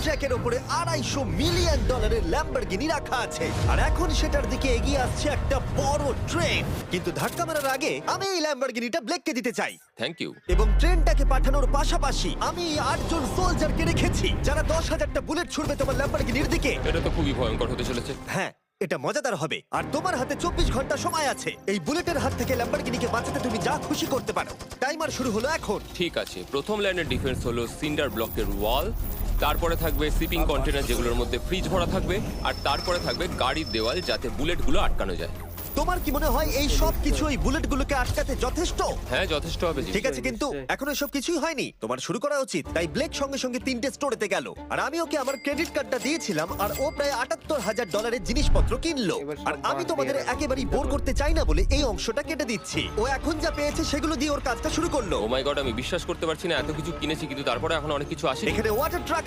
ট্র্যাকের উপরে $250 million Lamborghini রাখা আছে, আর এখন সেটার দিকে এগিয়ে আসছে একটা বড় ট্রেন। কিন্তু ধাক্কা মারার আগে আমি এই ল্যাম্বরগিনিটা ব্লেককে দিতে চাই। Thank you. এবং ট্রেনটাকে পাঠানোর পাশাপাশি আমি 8 জন সোলজারকে রেখেছি যারা 10,000টা বুলেট ছুড়বে তোমার ল্যাম্বরগিনির দিকে। এটা তো খুবই ভয়ঙ্কর হতে চলেছে। হ্যাঁ, এটা মজাদার হবে। আর তোমার হাতে 24 ঘন্টা সময় আছে এই বুলেটের হাত থেকে ল্যাম্বরগিনিকে বাঁচাতে। তুমি যা খুশি করতে পারো। টাইমার শুরু হলো এখন। ঠিক আছে, প্রথম লাইনের ডিফেন্স হলো সিন্ডার ব্লকের ওয়াল, তারপরে থাকবে শিপিং কন্টেনার যেগুলোর মধ্যে ফ্রিজ ভরা থাকবে, আর তারপরে থাকবে গাড়ির দেওয়াল যাতে বুলেটগুলো আটকানো যায়। তোমার কি মনে হয় এই সব কিছু এই বুলেটগুলোকে আটকাতে যথেষ্ট? হ্যাঁ, যথেষ্ট হবে। ঠিক আছে, কিন্তু এখনো সব কিছুই হয়নি। তোমার শুরু করা উচিত। তাই ব্লেক সঙ্গে সঙ্গে 3টে স্টোরেতে গেল, আর আমি ওকে আমার ক্রেডিট কার্ডটা দিয়েছিলাম, আর ও প্রায় $78,000 জিনিসপত্র কিনলো। আর আমি তোমাদের একেবারেই বোর করতে চাই না বলে এই অংশটা কেটে দিচ্ছি। ও এখন যা পেয়েছে সেগুলো দিয়ে ওর কাজটা শুরু করলো। ও মাই গড, আমি বিশ্বাস করতে পারছি না এত কিছু কিনেছি কিন্তু তারপরে এখন অনেক কিছু আসে। এখানে ওয়াটার ট্রাক